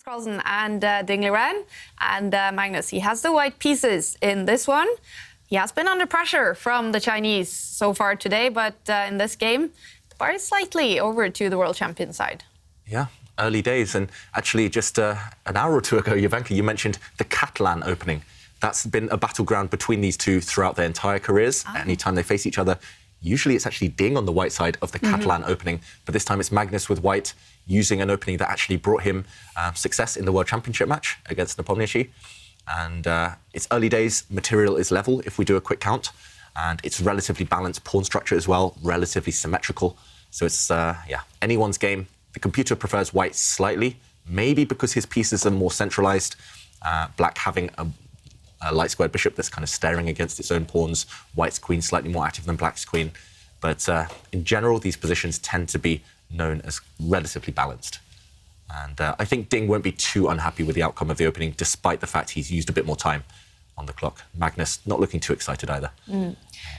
Carlsen and Liren. And Magnus, he has the white pieces in this one. He has been under pressure from the Chinese so far today, but in this game, the bar is slightly over to the world champion side. Yeah, early days. And actually, just an hour or two ago, Jovanka, you mentioned the Catalan opening. That's been a battleground between these two throughout their entire careers. Anytime they face each other, usually it's actually Ding on the white side of the Catalan opening, but this time it's Magnus with white, using an opening that actually brought him success in the World Championship match against Nepomniachtchi. And it's early days, material is level if we do a quick count, and it's relatively balanced pawn structure as well, relatively symmetrical. So it's, anyone's game. The computer prefers white slightly, maybe because his pieces are more centralized, black having a light squared bishop that's kind of staring against its own pawns, white's queen slightly more active than black's queen. But in general, these positions tend to be known as relatively balanced. And I think Ding won't be too unhappy with the outcome of the opening, despite the fact he's used a bit more time on the clock. Magnus not looking too excited either.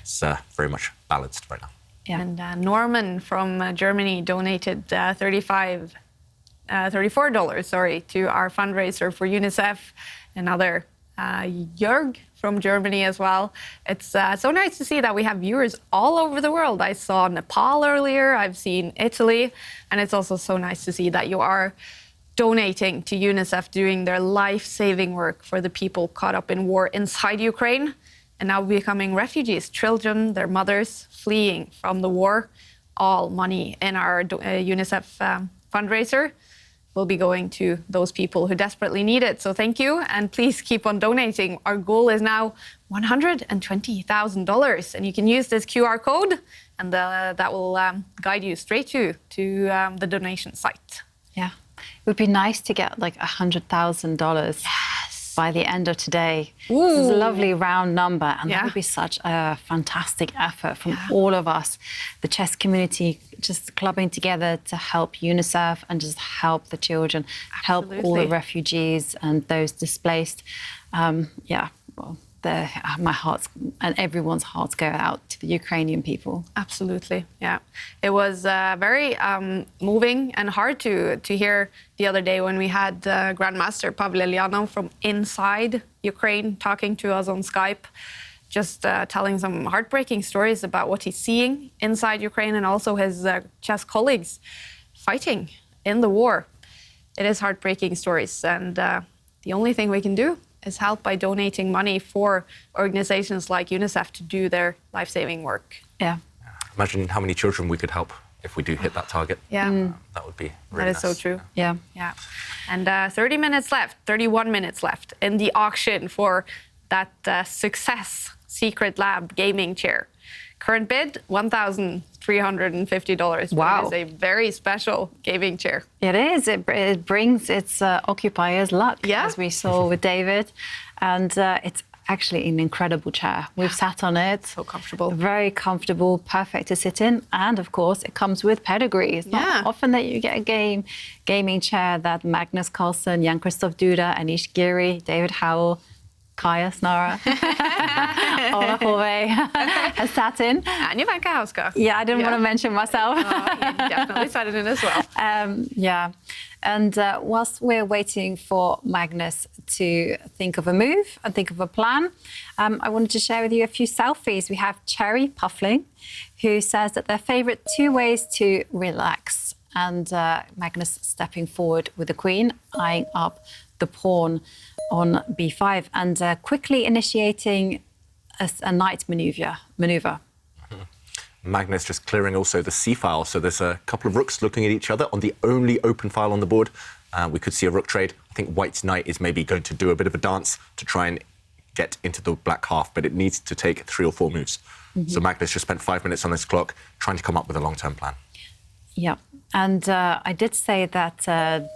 It's very much balanced right now. Yeah. And Norman from Germany donated $34 to our fundraiser for UNICEF. Another Jörg from Germany as well. It's so nice to see that we have viewers all over the world. I saw Nepal earlier, I've seen Italy, and it's also so nice to see that you are donating to UNICEF, doing their life-saving work for the people caught up in war inside Ukraine and now becoming refugees, children, their mothers fleeing from the war. All money in our UNICEF fundraiser will be going to those people who desperately need it. So thank you, and please keep on donating. Our goal is now $120,000, and you can use this QR code, and that will guide you straight to the donation site. Yeah, it would be nice to get like $100,000 by the end of today. Ooh. This is a lovely round number, and that would be such a fantastic effort from all of us, the chess community, just clubbing together to help UNICEF and just help the children, help all the refugees and those displaced. My hearts and everyone's hearts go out to the Ukrainian people. Absolutely, yeah. It was very moving and hard to hear the other day when we had Grandmaster Pavel Elianov from inside Ukraine talking to us on Skype, just telling some heartbreaking stories about what he's seeing inside Ukraine and also his chess colleagues fighting in the war. It is heartbreaking stories, and the only thing we can do is help by donating money for organizations like UNICEF to do their life-saving work. Yeah. Imagine how many children we could help if we do hit that target. Yeah. That would be really That is nice. so true. Yeah. Yeah. And 31 minutes left in the auction for that Success Secret Lab gaming chair. Current bid, $1,350. Wow. It is a very special gaming chair. It is. It brings its occupiers luck, as we saw with David. And it's actually an incredible chair. We've sat on it. So comfortable. Very comfortable, perfect to sit in. And, of course, it comes with pedigree. It's not often that you get a gaming chair that Magnus Carlsen, Jan-Christoph Duda, Anish Giri, David Howell, Kaya Snara, Ola Hove has sat in. And Jovanka Hauska. Yeah, I didn't want to mention myself. You definitely sat in as well. And whilst we're waiting for Magnus to think of a move and think of a plan, I wanted to share with you a few selfies. We have Cherry Puffling, who says that their favourite 2 ways to relax. And Magnus stepping forward with the queen, eyeing up the pawn on b5 and quickly initiating a knight maneuver. Magnus just clearing also the c-file, so there's a couple of rooks looking at each other on the only open file on the board. We could see a rook trade. I think white's knight is maybe going to do a bit of a dance to try and get into the black half, but it needs to take 3 or 4 moves. So Magnus just spent 5 minutes on this clock trying to come up with a long-term plan. Yeah, and I did say that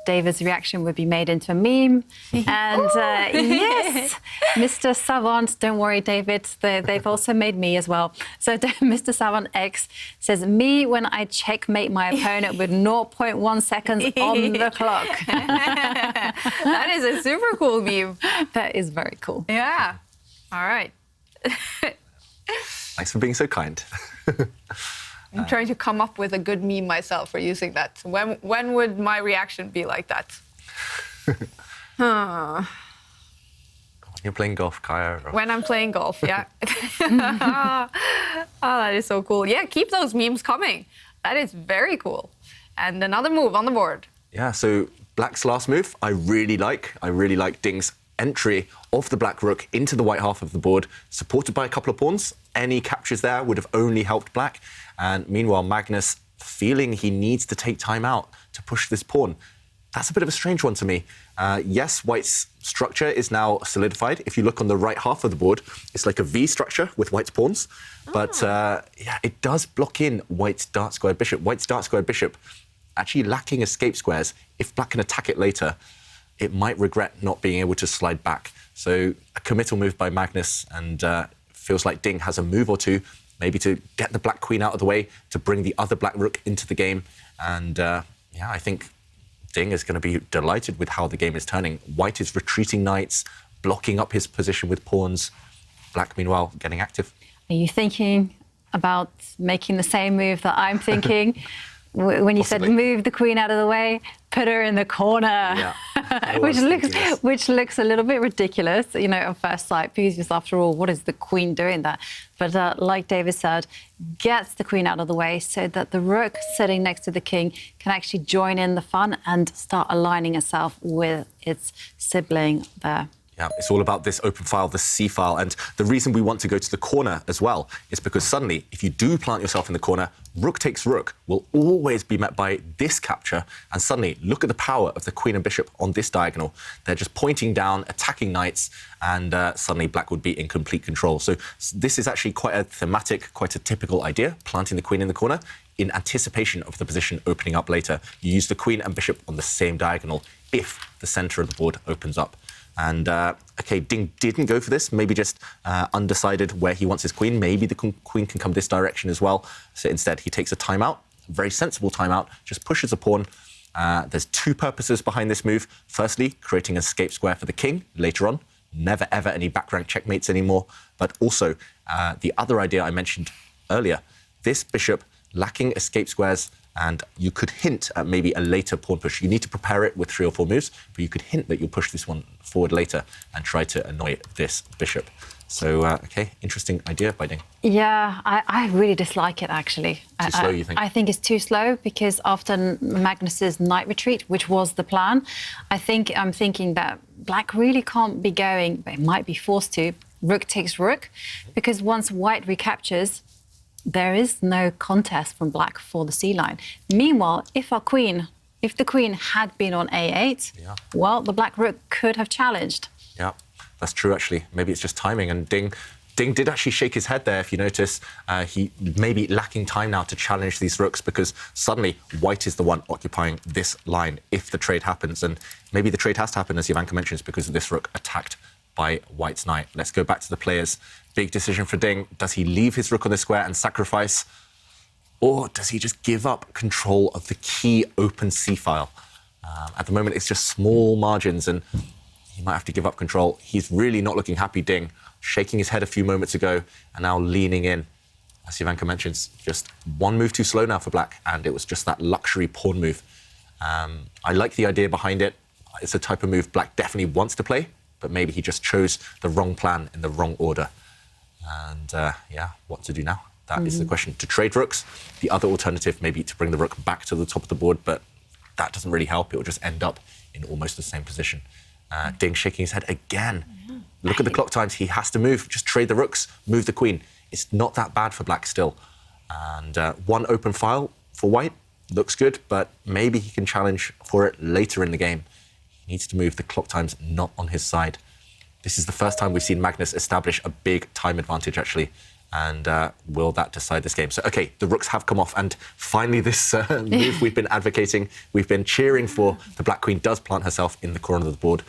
David's reaction would be made into a meme. And yes, Mr. Savant, don't worry, David, they've also made me as well. So Mr. Savant X says, me when I checkmate my opponent with 0.1 seconds on the clock. That is a super cool meme. That is very cool. Yeah. All right. Thanks for being so kind. I'm trying to come up with a good meme myself for using that. When would my reaction be like that? You're playing golf, Kaya. Or... When I'm playing golf, yeah. Oh, that is so cool. Yeah, keep those memes coming. That is very cool. And another move on the board. Yeah, so black's last move, I really like. I really like Ding's entry of the black rook into the white half of the board, supported by a couple of pawns. Any captures there would have only helped black. And meanwhile, Magnus, feeling he needs to take time out to push this pawn. That's a bit of a strange one to me. Yes, white's structure is now solidified. If you look on the right half of the board, it's like a V structure with white's pawns. But yeah, it does block in white's dark squared bishop. White's dark squared bishop actually lacking escape squares. If black can attack it later, it might regret not being able to slide back. So a committal move by Magnus, and feels like Ding has a move or two, maybe to get the black queen out of the way, to bring the other black rook into the game. And yeah, I think Ding is going to be delighted with how the game is turning. White is retreating knights, blocking up his position with pawns. Black, meanwhile, getting active. Are you thinking about making the same move that I'm thinking? When you Possibly. said move the queen out of the way, put her in the corner, Yeah. which looks a little bit ridiculous, you know, at first sight, because after all, what is the queen doing there? But like David said, gets the queen out of the way so that the rook sitting next to the king can actually join in the fun and start aligning itself with its sibling there. Yeah, it's all about this open file, the C file. And the reason we want to go to the corner as well is because suddenly, if you do plant yourself in the corner, rook takes rook will always be met by this capture. And suddenly, look at the power of the queen and bishop on this diagonal. They're just pointing down, attacking knights, and suddenly black would be in complete control. So this is actually quite a thematic, quite a typical idea, planting the queen in the corner in anticipation of the position opening up later. You use the queen and bishop on the same diagonal if the center of the board opens up. And, OK, Ding didn't go for this, maybe just undecided where he wants his queen. Maybe the queen can come this direction as well. So instead, he takes a timeout, a very sensible timeout, just pushes a pawn. There's two purposes behind this move. Firstly, creating an escape square for the king later on. Never, ever any back rank checkmates anymore. But also, the other idea I mentioned earlier, this bishop lacking escape squares, and you could hint at maybe a later pawn push. You need to prepare it with 3 or 4 moves, but you could hint that you'll push this one forward later and try to annoy this bishop. So, OK, interesting idea by Ding. Yeah, I really dislike it, actually. Too slow, you think? I think it's too slow because after Magnus's knight retreat, which was the plan, I'm thinking that black really can't be going, but it might be forced to, rook takes rook, because once white recaptures, there is no contest from black for the C line. Meanwhile, if the queen had been on A8, well, the black rook could have challenged. Yeah, that's true, actually. Maybe it's just timing. And Ding did actually shake his head there, if you notice. He may be lacking time now to challenge these rooks because suddenly white is the one occupying this line if the trade happens. And maybe the trade has to happen, as Ivanka mentions, because of this rook attacked by white's knight. Let's go back to the players. Big decision for Ding. Does he leave his rook on the square and sacrifice? Or does he just give up control of the key open C file? At the moment, it's just small margins, and he might have to give up control. He's really not looking happy, Ding, shaking his head a few moments ago and now leaning in. As Ivanka mentions, just one move too slow now for black, and it was just that luxury pawn move. I like the idea behind it. It's a type of move black definitely wants to play, but maybe he just chose the wrong plan in the wrong order. And yeah, what to do now? That is the question. To trade rooks, the other alternative may be to bring the rook back to the top of the board, but that doesn't really help. It will just end up in almost the same position. Ding shaking his head again. Look at the clock times. He has to move. Just trade the rooks, move the queen. It's not that bad for black still. And one open file for white looks good, but maybe he can challenge for it later in the game. He needs to move. The clock time's not on his side. This is the first time we've seen Magnus establish a big time advantage, actually. And will that decide this game? So, OK, the rooks have come off. And finally, this move we've been advocating, we've been cheering for, the black queen does plant herself in the corner of the board.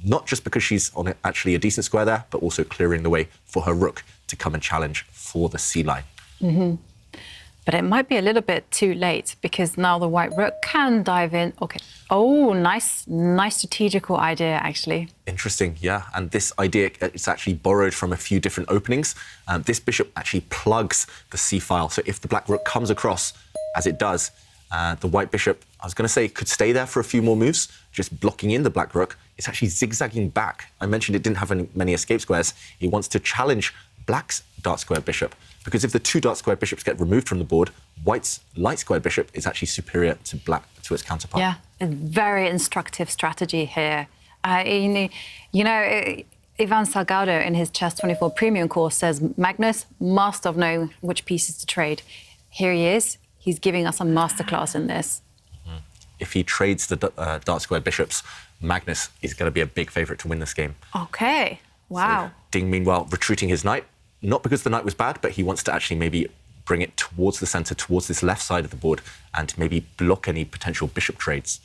Not just because she's on actually a decent square there, but also clearing the way for her rook to come and challenge for the C line. But it might be a little bit too late because now the white rook can dive in. OK. Oh, nice strategical idea, actually. Interesting, yeah. And this idea, it's actually borrowed from a few different openings. This bishop actually plugs the C file. So if the black rook comes across, as it does, The white bishop, I was going to say, could stay there for a few more moves, just blocking in the black rook. It's actually zigzagging back. I mentioned it didn't have many escape squares. He wants to challenge black's dark squared bishop, because if the two dark squared bishops get removed from the board, white's light squared bishop is actually superior to black, to its counterpart. Yeah, a very instructive strategy here. You know, Ivan Salgado in his Chess 24 Premium course says Magnus, master of knowing which pieces to trade. Here he is. He's giving us a masterclass in this. If he trades the dark squared bishops, Magnus is going to be a big favourite to win this game. Okay, wow. So Ding, meanwhile, retreating his knight, not because the knight was bad, but he wants to actually maybe bring it towards the centre, towards this left side of the board, and maybe block any potential bishop trades.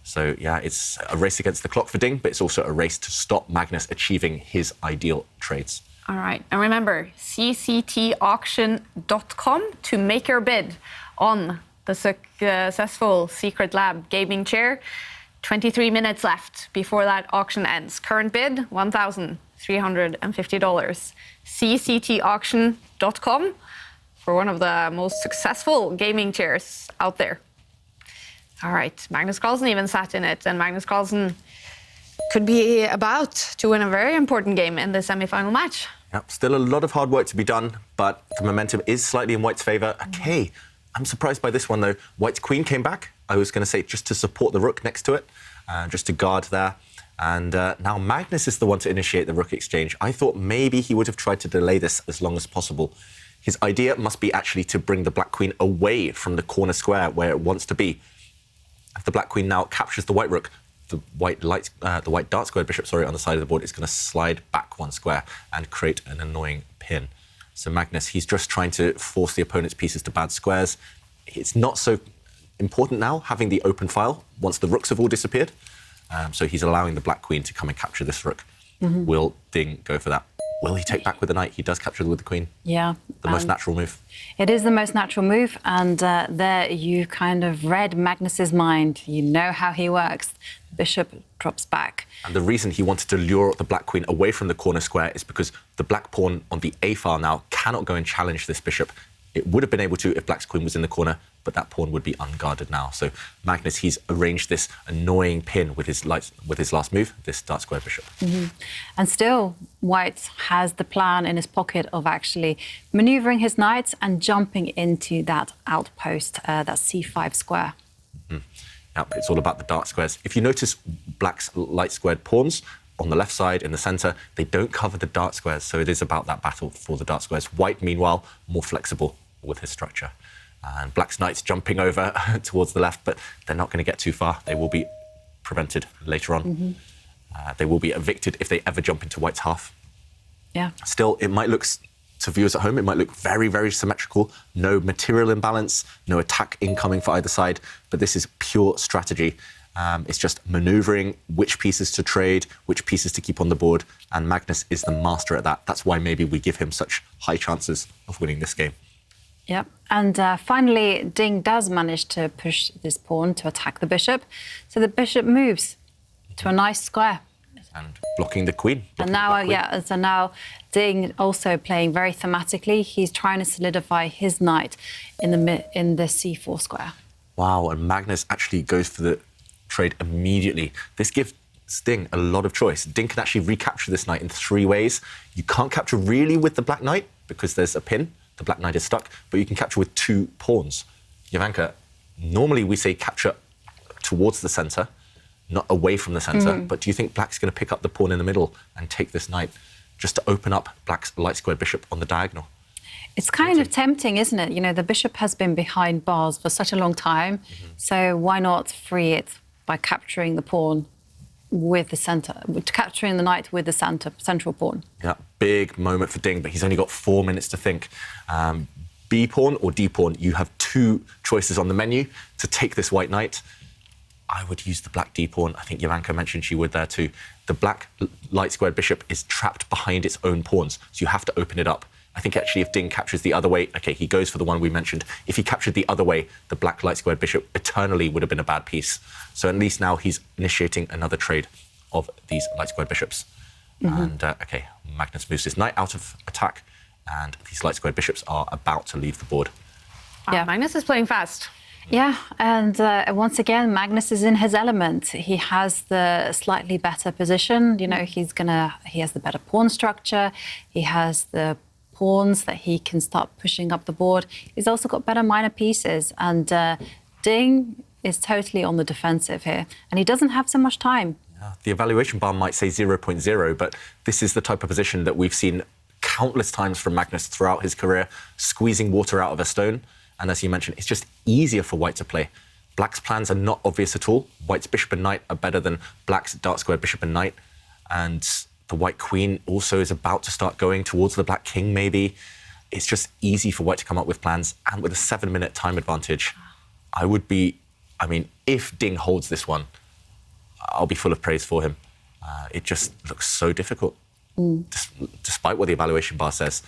So, yeah, it's a race against the clock for Ding, but it's also a race to stop Magnus achieving his ideal trades. All right, and remember, cctauction.com to make your bid on the successful Secret Lab gaming chair. 23 minutes left before that auction ends. Current bid, $1,350. cctauction.com for one of the most successful gaming chairs out there. All right, Magnus Carlsen even sat in it, and Magnus Carlsen could be about to win a very important game in the semi-final match. Yep, still a lot of hard work to be done, but the momentum is slightly in white's favour. Okay, I'm surprised by this one, though. White's queen came back. I was going to say just to support the rook next to it, just to guard there. And now Magnus is the one to initiate the rook exchange. I thought maybe he would have tried to delay this as long as possible. His idea must be actually to bring the black queen away from the corner square where it wants to be. If the black queen now captures the white rook, the white dark squared bishop, on the side of the board is going to slide back one square and create an annoying pin. So Magnus, he's just trying to force the opponent's pieces to bad squares. It's not so important now having the open file once the rooks have all disappeared. So he's allowing the black queen to come and capture this rook. Will Ding go for that? Will he take back with the knight? He does capture with the queen. Yeah. The most natural move. It is the most natural move, and there you kind of read Magnus's mind. You know how he works. Bishop drops back. And the reason he wanted to lure the black queen away from the corner square is because the black pawn on the A file now cannot go and challenge this bishop. It would have been able to if black's queen was in the corner, but that pawn would be unguarded now. So Magnus, he's arranged this annoying pin with his last move, this dark square bishop. And still, white has the plan in his pocket of actually manoeuvring his knights and jumping into that outpost, that C5 square. Yep, it's all about the dark squares. If you notice black's light squared pawns on the left side, in the centre, they don't cover the dark squares, so it is about that battle for the dark squares. White, meanwhile, more flexible with his structure. And black's knights jumping over towards the left, but they're not going to get too far. They will be prevented later on. They will be evicted if they ever jump into white's half. Yeah. Still, it might look, to viewers at home, it might look very, very symmetrical. No material imbalance, no attack incoming for either side, but this is pure strategy. It's just manoeuvring which pieces to trade, which pieces to keep on the board, and Magnus is the master at that. That's why maybe we give him such high chances of winning this game. Yep. And finally, Ding does manage to push this pawn to attack the bishop. So the bishop moves to a nice square. And blocking the queen. And now, so now Ding also playing very thematically. He's trying to solidify his knight in the C4 square. Wow, and Magnus actually goes for the trade immediately. This gives Ding a lot of choice. Ding can actually recapture this knight in 3 ways. You can't capture really with the black knight because there's a pin. The black knight is stuck, but you can capture with 2 pawns. Jovanka, normally we say capture towards the centre, not away from the centre, but do you think black's going to pick up the pawn in the middle and take this knight just to open up black's light squared bishop on the diagonal? It's kind of tempting, isn't it? You know, the bishop has been behind bars for such a long time, so why not free it by capturing the pawn with the centre, capturing the knight with the central pawn? Yeah, big moment for Ding, but he's only got 4 minutes to think. B pawn or D pawn, you have 2 choices on the menu to take this white knight. I would use the black D pawn. I think Jovanka mentioned she would there too. The black light squared bishop is trapped behind its own pawns, so you have to open it up. I think actually if Ding captures the other way, okay, he goes for the one we mentioned. If he captured the other way, the black light squared bishop eternally would have been a bad piece. So at least now he's initiating another trade of these light squared bishops. And okay, Magnus moves his knight out of attack, and these light squared bishops are about to leave the board. Wow, Magnus is playing fast. Yeah, and once again, Magnus is in his element. He has the slightly better position. You know, he has the better pawn structure. He has the pawns that he can start pushing up the board. He's also got better minor pieces, and Ding is totally on the defensive here, and he doesn't have so much time. Yeah, the evaluation bar might say 0.0, but this is the type of position that we've seen countless times from Magnus throughout his career, squeezing water out of a stone. And as you mentioned, it's just easier for white to play. Black's plans are not obvious at all. White's bishop and knight are better than black's dark square bishop and knight. And the white queen also is about to start going towards the black king, maybe. It's just easy for white to come up with plans. And with a 7-minute time advantage, if Ding holds this one, I'll be full of praise for him. It just looks so difficult, despite what the evaluation bar says.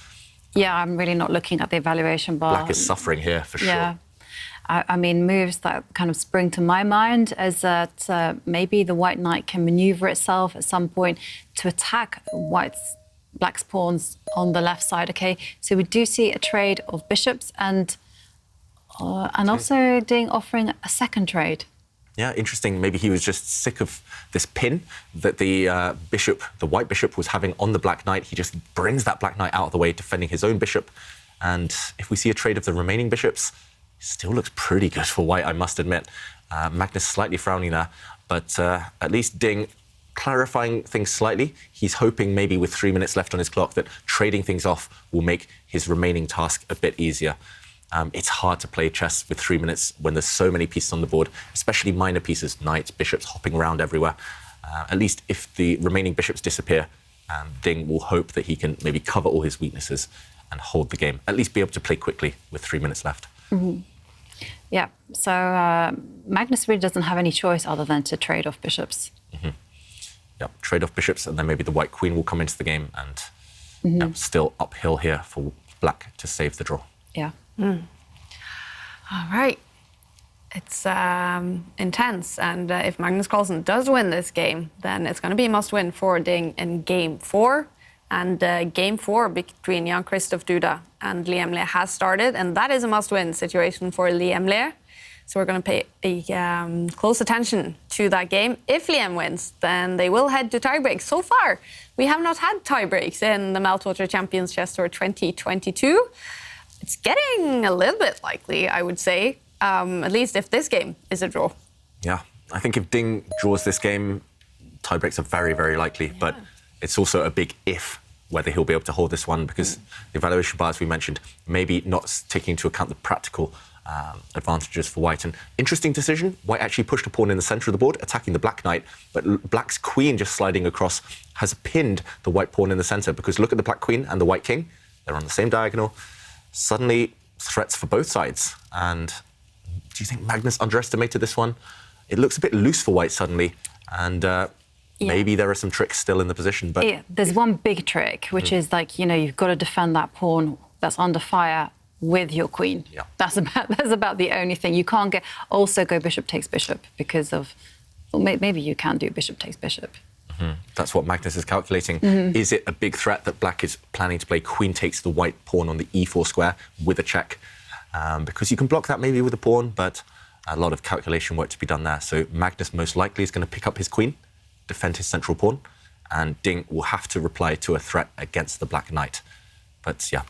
Yeah, I'm really not looking at the evaluation bar. Black is suffering here, for Yeah. sure. I mean, moves that kind of spring to my mind is that maybe the white knight can maneuver itself at some point to attack black's pawns on the left side, okay? So we do see a trade of bishops and also Ding offering a second trade. Yeah, interesting. Maybe he was just sick of this pin that the white bishop was having on the black knight. He just brings that black knight out of the way, defending his own bishop. And if we see a trade of the remaining bishops, it still looks pretty good for white, I must admit. Magnus slightly frowning there, but at least Ding clarifying things slightly. He's hoping maybe with 3 minutes left on his clock that trading things off will make his remaining task a bit easier. It's hard to play chess with 3 minutes when there's so many pieces on the board, especially minor pieces, knights, bishops hopping around everywhere. At least if the remaining bishops disappear, Ding will hope that he can maybe cover all his weaknesses and hold the game, at least be able to play quickly with 3 minutes left. Mm-hmm. Yeah, so Magnus really doesn't have any choice other than to trade off bishops. Mm-hmm. Yeah, trade off bishops, and then maybe the white queen will come into the game, and still uphill here for black to save the draw. Yeah. All right. It's intense, and if Magnus Carlsen does win this game, then it's going to be a must-win for Ding in Game 4. And Game 4 between Jan-Christoph Duda and Liam Le has started, and that is a must-win situation for Liam Le. So we're going to pay close attention to that game. If Liam wins, then they will head to tiebreaks. So far, we have not had tiebreaks in the Meltwater Champions Chess Tour 2022. It's getting a little bit likely, I would say, at least if this game is a draw. Yeah, I think if Ding draws this game, tiebreaks are very, very likely. Yeah. But it's also a big if whether he'll be able to hold this one, because the evaluation bar, as we mentioned, maybe not taking into account the practical advantages for white. And interesting decision, white actually pushed a pawn in the centre of the board, attacking the black knight, but black's queen just sliding across has pinned the white pawn in the centre, because look at the black queen and the white king, they're on the same diagonal. Suddenly, threats for both sides. And do you think Magnus underestimated this one? It looks a bit loose for white suddenly, and maybe there are some tricks still in the position. But there's one big trick, which is like, you've got to defend that pawn that's under fire with your queen. Yeah. That's about the only thing. You can't also go bishop takes bishop because of, well, maybe you can do bishop takes bishop. Mm-hmm. That's what Magnus is calculating. Mm-hmm. Is it a big threat that black is planning to play queen takes the white pawn on the e4 square with a check? Because you can block that maybe with a pawn, but a lot of calculation work to be done there. So Magnus most likely is going to pick up his queen, defend his central pawn, and Ding will have to reply to a threat against the black knight. But yeah,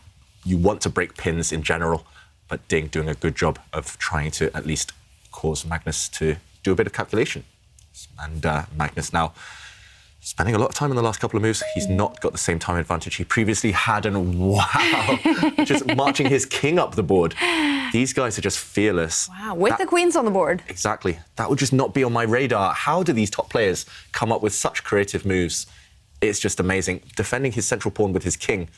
you want to break pins in general, but Ding doing a good job of trying to at least cause Magnus to do a bit of calculation. And Magnus now spending a lot of time in the last couple of moves. He's not got the same time advantage he previously had, and wow, just marching his king up the board. These guys are just fearless. Wow, with the queens on the board. Exactly. That would just not be on my radar. How do these top players come up with such creative moves? It's just amazing. Defending his central pawn with his king,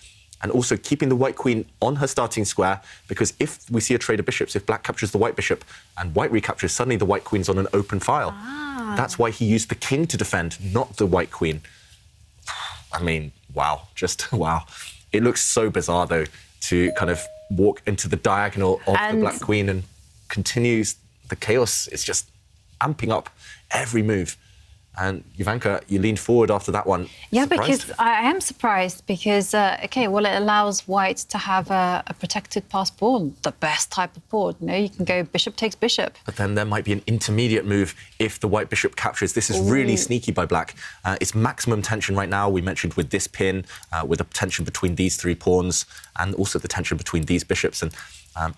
and also keeping the white queen on her starting square, because if we see a trade of bishops, if black captures the white bishop and white recaptures, suddenly the white queen's on an open file. That's why he used the king to defend, not the white queen. I mean, wow, just wow. It looks so bizarre, though, to kind of walk into the diagonal of the black queen and continues the chaos. It's just amping up every move. And Jovanka, you leaned forward after that one. Yeah, Surprised? because I am surprised because, it allows white to have a protected passed pawn, the best type of pawn. You can go bishop takes bishop. But then there might be an intermediate move if the white bishop captures. This is really sneaky by black. It's maximum tension right now. We mentioned with this pin, with the tension between these 3 pawns, and also the tension between these bishops. And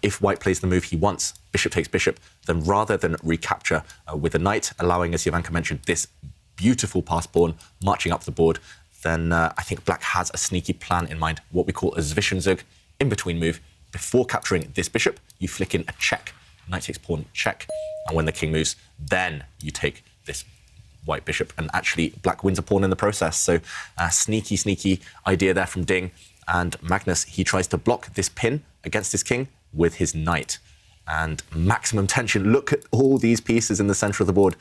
if white plays the move he wants, bishop takes bishop, then rather than recapture with a knight, allowing, as Jovanka mentioned, this beautiful passed pawn marching up the board, then I think black has a sneaky plan in mind, what we call a Zwischenzug, in-between move. Before capturing this bishop, you flick in a check. Knight takes pawn, check. And when the king moves, then you take this white bishop. And actually, black wins a pawn in the process. So sneaky, sneaky idea there from Ding. And Magnus, he tries to block this pin against his king with his knight. And maximum tension. Look at all these pieces in the center of the board.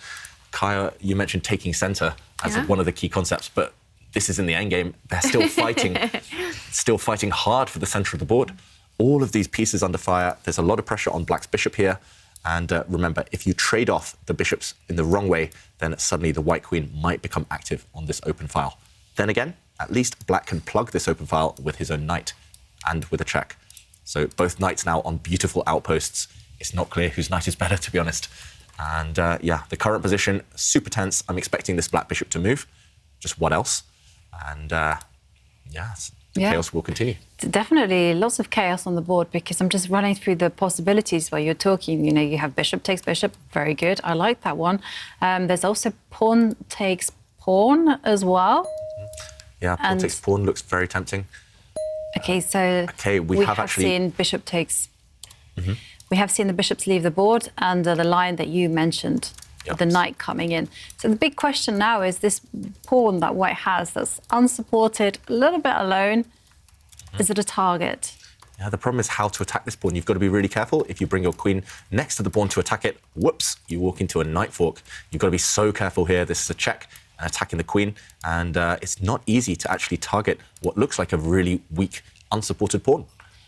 Kaya, you mentioned taking center as one of the key concepts, but this is in the endgame. They're still fighting hard for the center of the board. All of these pieces under fire. There's a lot of pressure on black's bishop here. And remember, if you trade off the bishops in the wrong way, then suddenly the white queen might become active on this open file. Then again, at least black can plug this open file with his own knight and with a check. So both knights now on beautiful outposts. It's not clear whose knight is better, to be honest. And the current position, super tense. I'm expecting this black bishop to move. Just what else? And the chaos will continue. Definitely lots of chaos on the board because I'm just running through the possibilities while you're talking. You have bishop takes bishop, very good. I like that one. There's also pawn takes pawn as well. Yeah, pawn takes pawn looks very tempting. Okay, so we have seen bishop takes. We have seen the bishops leave the board and the line that you mentioned, the knight coming in. So the big question now is this pawn that white has that's unsupported, a little bit alone, is it a target? Yeah, the problem is how to attack this pawn. You've got to be really careful. If you bring your queen next to the pawn to attack it, whoops, you walk into a knight fork. You've got to be so careful here. This is a check, attacking the queen, and it's not easy to actually target what looks like a really weak, unsupported pawn.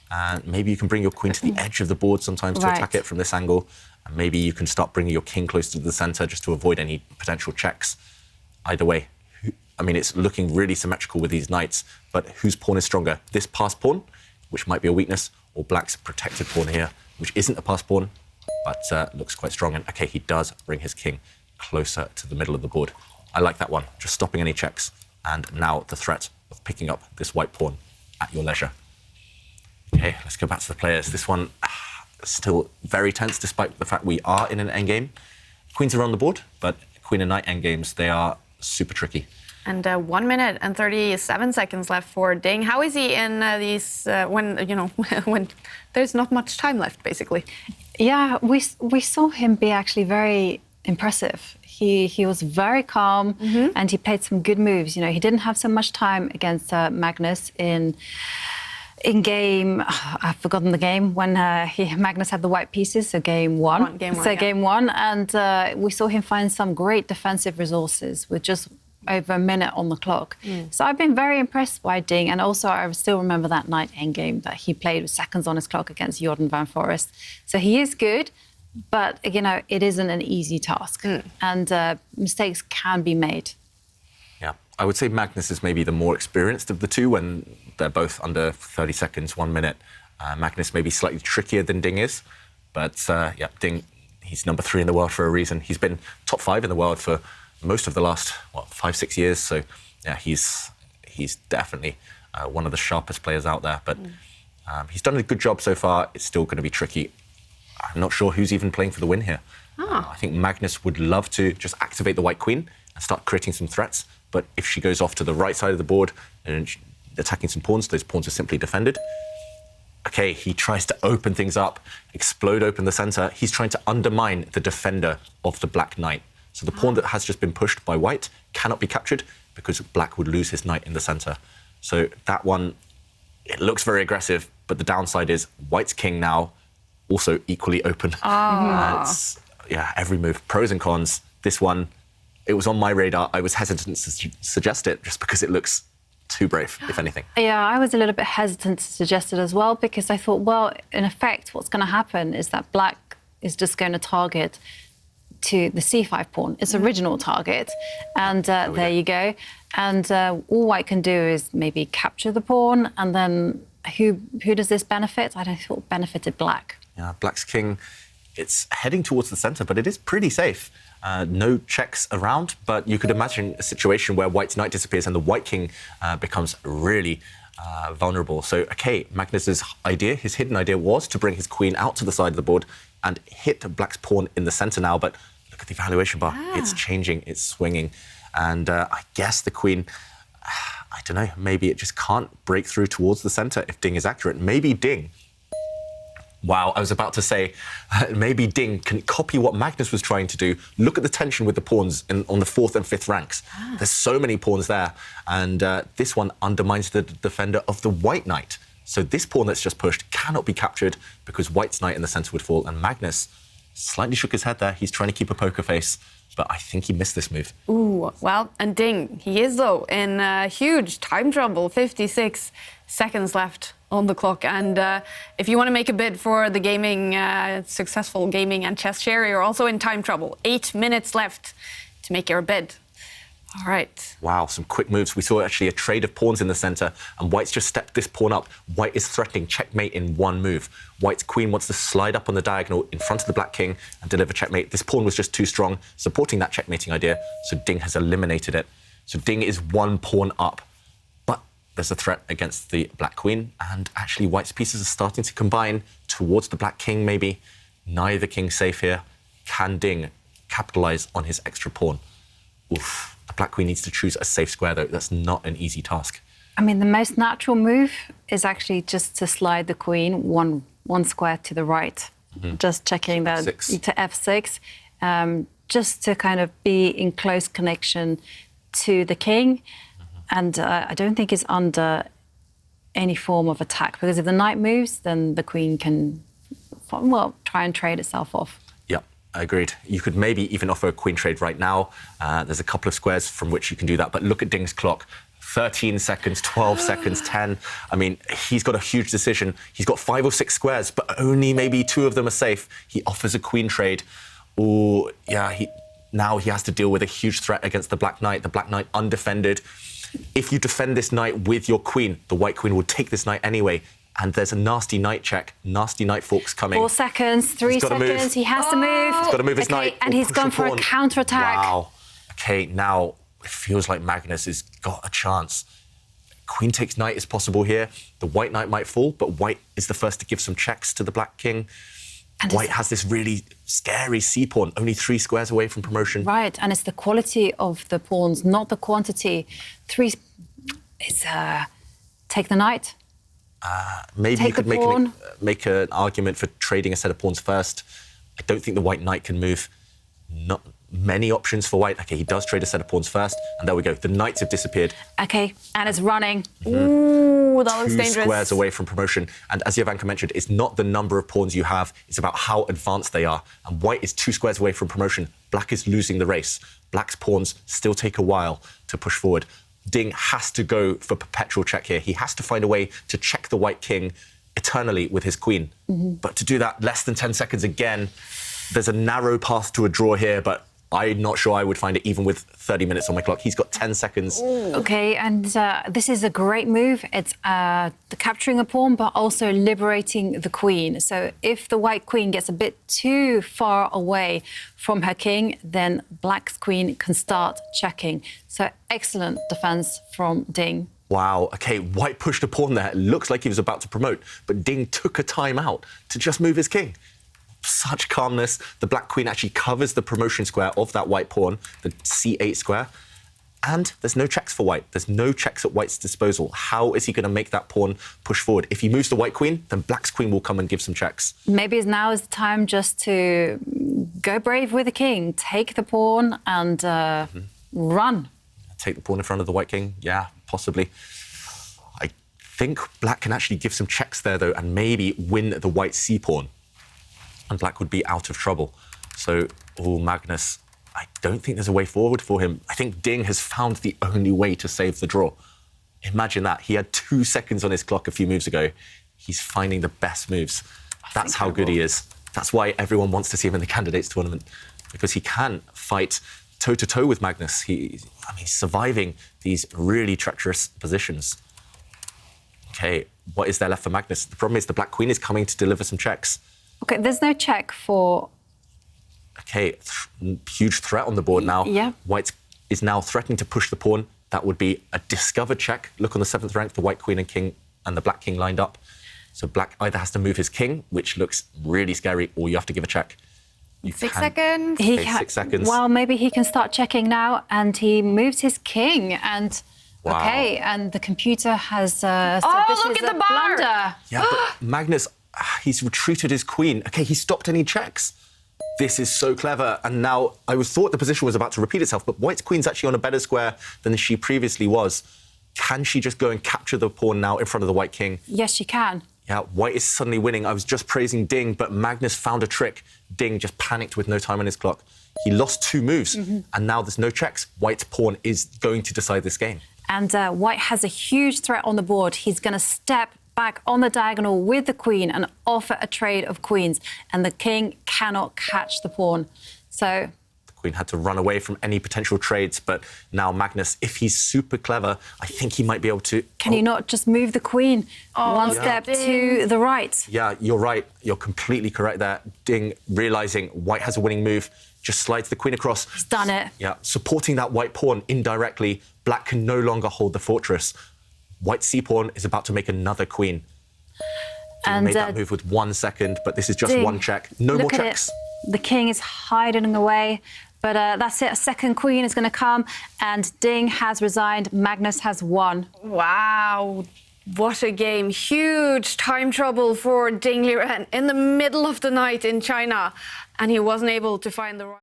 And maybe you can bring your queen to the edge of the board sometimes to attack it from this angle. And maybe you can start bringing your king close to the center just to avoid any potential checks. Either way, I mean, it's looking really symmetrical with these knights, but whose pawn is stronger? This passed pawn, which might be a weakness, or black's protected pawn here, which isn't a passed pawn, but looks quite strong. And okay, he does bring his king closer to the middle of the board. I like that one, just stopping any checks. And now the threat of picking up this white pawn at your leisure. Okay, let's go back to the players. This one still very tense, despite the fact we are in an endgame. Queens are on the board, but queen and knight endgames, they are super tricky. And 1 minute and 37 seconds left for Ding. How is he in these when when there's not much time left, basically? Yeah, we saw him be actually very impressive. He was very calm and he played some good moves. He didn't have so much time against Magnus in game, I've forgotten the game, when Magnus had the white pieces, so game one. Game one, and we saw him find some great defensive resources with just over a minute on the clock. So I've been very impressed by Ding, and also I still remember that night endgame that he played with seconds on his clock against Jordan van Forest. So he is good, but it isn't an easy task, and mistakes can be made. Yeah, I would say Magnus is maybe the more experienced of the two when they're both under 30 seconds, 1 minute. Magnus may be slightly trickier than Ding is, but Ding, he's number 3 in the world for a reason. He's been top 5 in the world for most of the last 5-6 years. So yeah, he's definitely one of the sharpest players out there. But he's done a good job so far. It's still going to be tricky. I'm not sure who's even playing for the win here. I think Magnus would love to just activate the white queen and start creating some threats. But if she goes off to the right side of the board and attacking some pawns, those pawns are simply defended. Okay, he tries to open things up, explode open the center. He's trying to undermine the defender of the black knight. So the pawn that has just been pushed by white cannot be captured because black would lose his knight in the center. So that one, it looks very aggressive, but the downside is white's king now also equally open. Every move, pros and cons. This one, it was on my radar. I was hesitant to suggest it just because it looks too brave, if anything. Yeah, I was a little bit hesitant to suggest it as well because I thought, well, in effect, what's going to happen is that black is just going to target to the c5 pawn, its original target. And there you go. And all white can do is maybe capture the pawn, and then who does this benefit? I don't think it benefited black. Yeah, black's king, it's heading towards the centre, but it is pretty safe. No checks around, but you could imagine a situation where white's knight disappears and the white king becomes really vulnerable. So, okay, Magnus's idea, his hidden idea, was to bring his queen out to the side of the board and hit black's pawn in the centre now. But look at the evaluation bar. It's changing, it's swinging. And I guess the queen, I don't know, maybe it just can't break through towards the centre if Ding is accurate. Maybe Ding, wow, I was about to say, maybe Ding can copy what Magnus was trying to do. Look at the tension with the pawns on the 4th and 5th ranks. There's so many pawns there. And this one undermines the defender of the white knight. So this pawn that's just pushed cannot be captured because white's knight in the centre would fall. And Magnus slightly shook his head there. He's trying to keep a poker face, but I think he missed this move. Ooh, well, and Ding, he is, though, in huge time trouble. 56 seconds left on the clock. And if you want to make a bid for the gaming, successful gaming and chess share, you're also in time trouble. 8 minutes left to make your bid. All right. Wow, some quick moves. We saw actually a trade of pawns in the centre, and white's just stepped this pawn up. White is threatening checkmate in one move. White's queen wants to slide up on the diagonal in front of the black king and deliver checkmate. This pawn was just too strong, supporting that checkmating idea, so Ding has eliminated it. So Ding is one pawn up, but there's a threat against the black queen, and actually white's pieces are starting to combine towards the black king, maybe. Neither king safe here. Can Ding capitalise on his extra pawn? Oof. The black queen needs to choose a safe square, though. That's not an easy task. I mean, the most natural move is actually just to slide the queen one square to the right. Just checking that F6. to f6, just to kind of be in close connection to the king. And I don't think it's under any form of attack, because if the knight moves, then the queen can, well, try and trade itself off. Agreed. You could maybe even offer a queen trade right now. There's a couple of squares from which you can do that. But look at Ding's clock. 13 seconds, 12 seconds, 10. I mean, he's got a huge decision. He's got 5 or 6 squares, but only maybe 2 of them are safe. He offers a queen trade. Oh, yeah, now he has to deal with a huge threat against the black knight. The black knight undefended. If you defend this knight with your queen, the white queen will take this knight anyway. And there's a nasty knight check, nasty knight forks coming. 4 seconds, 3 seconds, he has to move. He's got to move his knight. And he's gone for a counter-attack. Wow. Okay, now it feels like Magnus has got a chance. Queen takes knight is possible here. The white knight might fall, but white is the first to give some checks to the black king. And white has this really scary c-pawn, only 3 squares away from promotion. Right, and it's the quality of the pawns, not the quantity. 3 is take the knight. Maybe you could make an argument for trading a set of pawns first. I don't think the white knight can move. Not many options for white. Okay, he does trade a set of pawns first, and there we go. The knights have disappeared. Okay, and it's running. Ooh, that looks dangerous. 2 squares away from promotion. And as Jovanka mentioned, it's not the number of pawns you have, it's about how advanced they are. And white is 2 squares away from promotion. Black is losing the race. Black's pawns still take a while to push forward. Ding has to go for perpetual check here. He has to find a way to check the white king eternally with his queen. But to do that, less than 10 seconds again. There's a narrow path to a draw here, but I'm not sure I would find it even with 30 minutes on my clock. He's got 10 seconds. Okay, and this is a great move. It's capturing a pawn, but also liberating the queen. So if the white queen gets a bit too far away from her king, then black's queen can start checking. So excellent defense from Ding. Wow, okay, white pushed a pawn there. It looks like he was about to promote, but Ding took a time out to just move his king. Such calmness. The black queen actually covers the promotion square of that white pawn, the c8 square. And there's no checks for white. There's no checks at white's disposal. How is he going to make that pawn push forward? If he moves the white queen, then black's queen will come and give some checks. Maybe now is the time just to go brave with the king, take the pawn and run. Take the pawn in front of the white king? Yeah, possibly. I think black can actually give some checks there, though, and maybe win the white c-pawn. And black would be out of trouble. So, Magnus, I don't think there's a way forward for him. I think Ding has found the only way to save the draw. Imagine that. He had 2 seconds on his clock a few moves ago. He's finding the best moves. That's how good he is. That's why everyone wants to see him in the candidates tournament. because he can fight toe-to-toe with Magnus. He's surviving these really treacherous positions. OK, what is there left for Magnus? The problem is the Black Queen is coming to deliver some checks. OK, there's no check for... OK, huge threat on the board now. Yeah. White is now threatening to push the pawn. That would be a discovered check. Look on the 7th rank, the White Queen and King and the Black King lined up. So Black either has to move his king, which looks really scary, or you have to give a check. 6 seconds. Okay, 6 seconds. Well, maybe he can start checking now, and he moves his king, and Wow. OK, and the computer has said Oh, this look is at a the bar. blunder. Yeah, but Magnus, he's retreated his queen. OK, he stopped any checks. This is so clever. And now I thought the position was about to repeat itself, but White's queen's actually on a better square than she previously was. Can she just go and capture the pawn now in front of the White King? Yes, she can. Yeah, White is suddenly winning. I was just praising Ding, but Magnus found a trick. Ding just panicked with no time on his clock. He lost 2 moves, and now there's no checks. White's pawn is going to decide this game. And White has a huge threat on the board. He's going to step back on the diagonal with the queen and offer a trade of queens. And the king cannot catch the pawn. So The Queen had to run away from any potential trades, but now Magnus, if he's super clever, I think he might be able to... can you not just move the queen one step to the right? Yeah, you're right. You're completely correct there. Ding, realising White has a winning move, just slides the queen across. He's done it. Yeah, supporting that White pawn indirectly. Black can no longer hold the fortress. White's c-pawn is about to make another queen. And Made that move with 1 second, but this is just Ding, one check. No more look at checks. it. The king is hiding away. But that's it. A second queen is going to come. And Ding has resigned. Magnus has won. Wow. What a game. Huge time trouble for Ding Liren in the middle of the night in China. And he wasn't able to find the right...